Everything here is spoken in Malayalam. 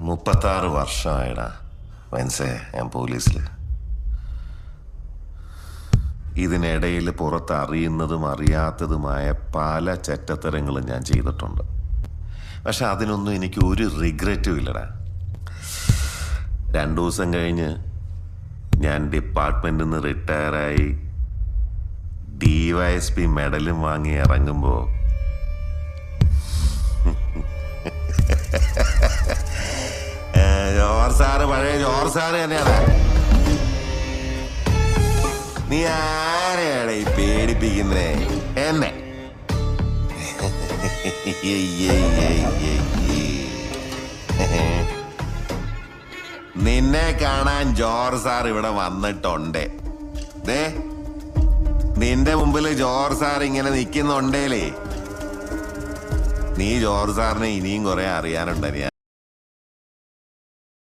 36 വർഷമായിടാ മനസ്സേ ഞാൻ പോലീസിൽ. ഇതിനിടയിൽ പുറത്ത് അറിയുന്നതും അറിയാത്തതുമായ പല ചെറ്റത്തരങ്ങളും ഞാൻ ചെയ്തിട്ടുണ്ട്. പക്ഷെ അതിനൊന്നും എനിക്ക് ഒരു റിഗ്രറ്റും ഇല്ലടാ. 2 ദിവസം കഴിഞ്ഞ് ഞാൻ ഡിപ്പാർട്ട്മെന്റിൽ നിന്ന് റിട്ടയറായി DYSP മെഡലും വാങ്ങി ഇറങ്ങുമ്പോൾ ജോർ സാറ് പഴയ ജോർ സാറ് തന്നെയാണ്. നീ ആരെയാണ് ഈ പേടിപ്പിക്കുന്നേ? എന്നെ നിന്നെ കാണാൻ ജോർ സാർ ഇവിടെ വന്നിട്ടുണ്ട്. നിന്റെ മുമ്പിൽ ജോർ സാർ ഇങ്ങനെ നിൽക്കുന്നുണ്ടേലേ, നീ ജോർ സാറിനെ ഇനിയും കുറെ അറിയാനുണ്ടനിയാ.